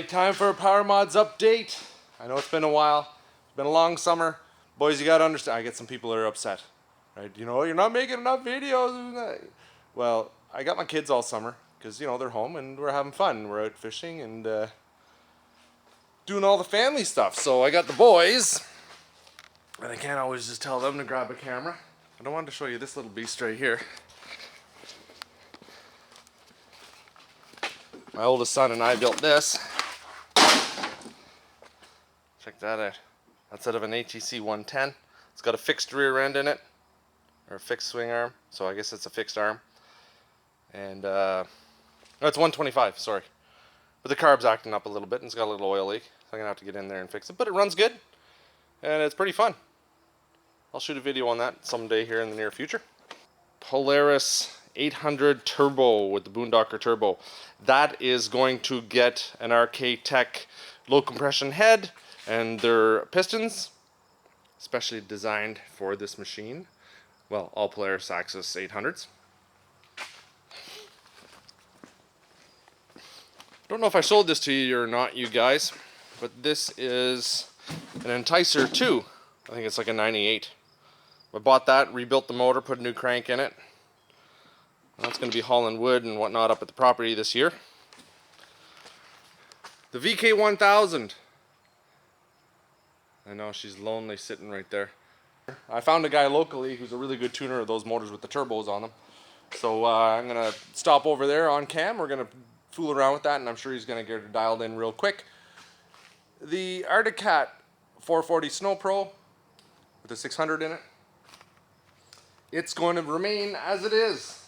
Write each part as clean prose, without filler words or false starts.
Time for a Power Mods update. I know it's been a while. It's been a long summer. Boys, you gotta understand, I get some people that are upset. Right? You know, you're not making enough videos. Well, I got my kids all summer because, you know, they're home and we're having fun. We're out fishing and doing all the family stuff. So I got the boys, and I can't always just tell them to grab a camera. I wanted to show you this little beast right here. My oldest son and I built this. Check that out. That's out of an ATC 110. It's got a fixed rear end in it, or a fixed swing arm. So I guess it's a fixed arm. And no, it's 125. Sorry, but the carb's acting up a little bit, and it's got a little oil leak. So I'm gonna have to get in there and fix it. But it runs good, and it's pretty fun. I'll shoot a video on that someday here in the near future. Polaris 800 Turbo with the Boondocker Turbo. That is going to get an RK Tech low compression head and their pistons, especially designed for this machine. Well, all Polaris Axis 800s. Don't know if I sold this to you or not, you guys, but this is an Enticer 2. I think it's like a 98. I bought that, rebuilt the motor, put a new crank in it. That's going to be hauling wood and whatnot up at the property this year. The VK1000. I know, she's lonely sitting right there. I found a guy locally who's a really good tuner of those motors with the turbos on them. So I'm going to stop over there on cam. We're going to fool around with that, and I'm sure he's going to get it dialed in real quick. The Arctic Cat 440 Snow Pro with a 600 in it. It's going to remain as it is.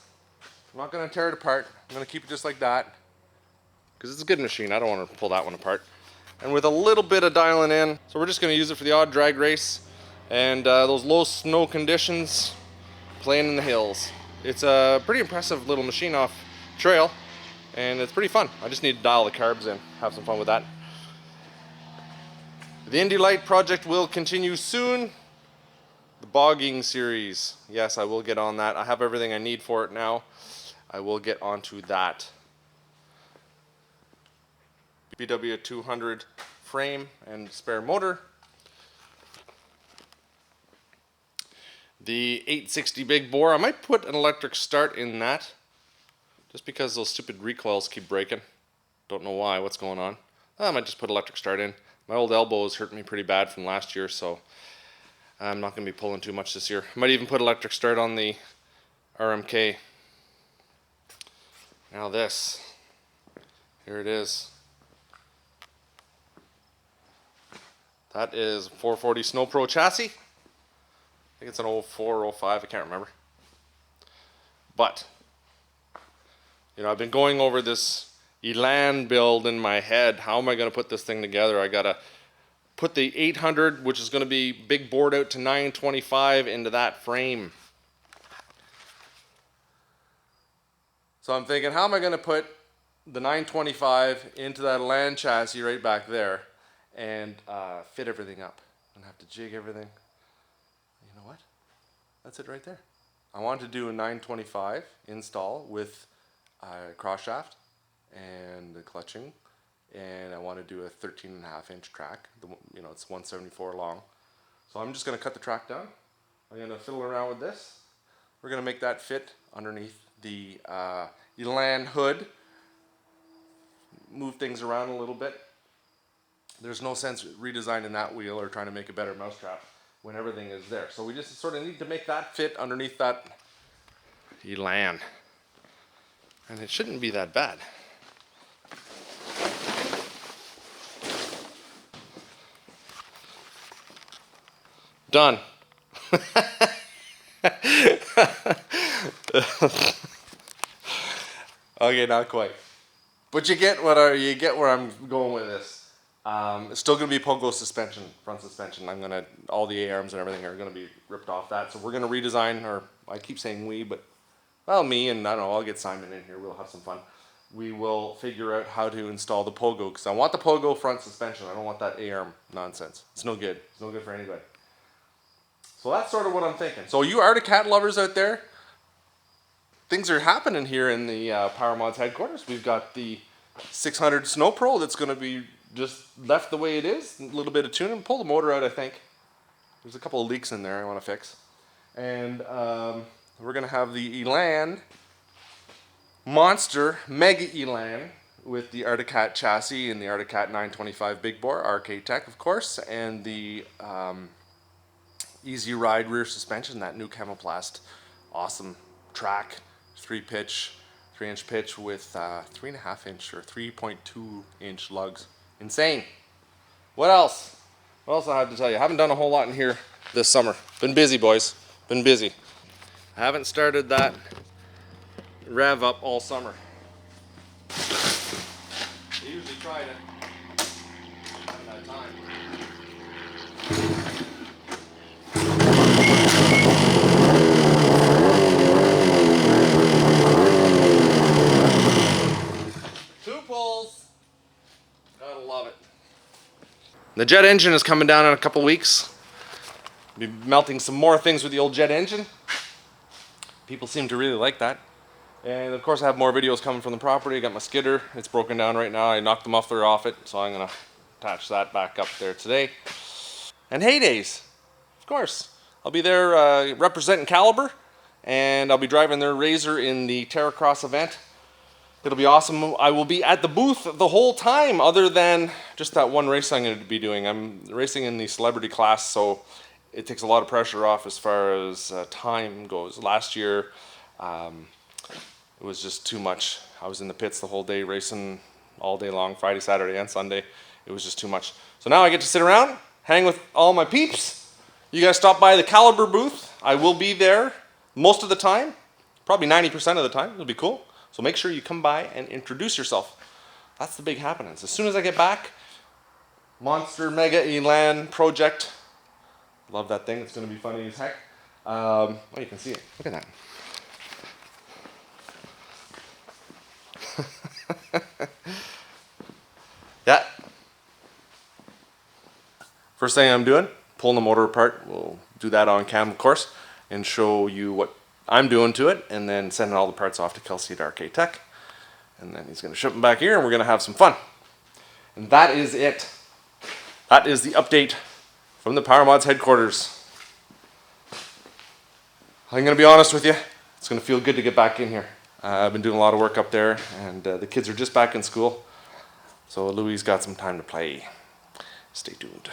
I'm not going to tear it apart. I'm going to keep it just like that because it's a good machine. I don't want to pull that one apart. And with a little bit of dialing in, so we're just going to use it for the odd drag race and those low snow conditions, playing in the hills. It's a pretty impressive little machine off trail, and it's pretty fun. I just need to dial the carbs in, have some fun with that. The Indy Light project will continue soon. The bogging series, yes, I will get on that. I have everything I need for it now. I will get onto that. BW 200 frame and spare motor. The 860 big bore, I might put an electric start in that just because those stupid recoils keep breaking. Don't know why, what's going on. I might just put electric start in. My old elbows hurt me pretty bad from last year, so I'm not going to be pulling too much this year. I might even put electric start on the RMK. Now this, here it is. That is 440 Snow Pro chassis. I think it's an 04, 05, I can't remember. But, you know, I've been going over this Elan build in my head. How am I going to put this thing together? I got to put the 800, which is going to be big bored out to 925, into that frame. So I'm thinking, how am I going to put the 925 into that Elan chassis right back there and fit everything up? I'm going to have to jig everything. You know what? That's it right there. I want to do a 925 install with cross shaft and the clutching, and I want to do a 13.5-inch track. You know, it's 174 long. So I'm just going to cut the track down. I'm going to fiddle around with this. We're going to make that fit underneath the Elan hood. Move things around a little bit. There's no sense redesigning that wheel or trying to make a better mousetrap when everything is there. So we just sort of need to make that fit underneath that Elan. And it shouldn't be that bad. Done. Okay, not quite. But you get where I'm going with this. It's still going to be Pogo suspension, front suspension. All the A-arms and everything are going to be ripped off that. So we're going to redesign, or I keep saying we, but, well, me and I don't know, I'll get Simon in here. We'll have some fun. We will figure out how to install the Pogo, because I want the Pogo front suspension. I don't want that A-arm nonsense. It's no good. It's no good for anybody. So that's sort of what I'm thinking. So you Arctic Cat lovers out there, things are happening here in the Power Mods headquarters. We've got the 600 Snow Pro that's going to be just left the way it is. A little bit of tuning. Pull the motor out, I think. There's a couple of leaks in there I want to fix. And we're going to have the Elan Monster Mega Elan with the Arctic Cat chassis and the Arctic Cat 925 big bore, RK Tech of course, and the Easy Ride rear suspension, that new Chemoplast awesome track, 3-inch pitch with 3.5 inch or 3.2 inch lugs. Insane. What else? What else I have to tell you? I haven't done a whole lot in here this summer. Been busy, boys. Been busy. I haven't started that rev up all summer. I usually try to. I haven't had time. Two pulls. Gotta love it. The jet engine is coming down in a couple weeks. Be melting some more things with the old jet engine. People seem to really like that. And of course I have more videos coming from the property. I got my skidder. It's broken down right now. I knocked the muffler off it, so I'm gonna attach that back up there today. And Heydays, of course. I'll be there representing Caliber, and I'll be driving their Razor in the Terracross event. It'll be awesome. I will be at the booth the whole time, other than just that one race I'm going to be doing. I'm racing in the celebrity class, so it takes a lot of pressure off as far as time goes. Last year, it was just too much. I was in the pits the whole day, racing all day long, Friday, Saturday, and Sunday. It was just too much. So now I get to sit around, hang with all my peeps. You guys stop by the Caliber booth. I will be there most of the time, probably 90% of the time. It'll be cool. So make sure you come by and introduce yourself. That's the big happenings. As soon as I get back, Monster Mega Elan project. Love that thing. It's going to be funny as heck. Oh, you can see it. Look at that. Yeah. First thing I'm doing, pulling the motor apart. We'll do that on cam, of course, and show you what I'm doing to it, and then sending all the parts off to Kelsey at RK Tech. And then he's going to ship them back here, and we're going to have some fun. And that is it. That is the update from the Power Mods headquarters. I'm going to be honest with you. It's going to feel good to get back in here. I've been doing a lot of work up there, and the kids are just back in school. So Louie's got some time to play. Stay tuned.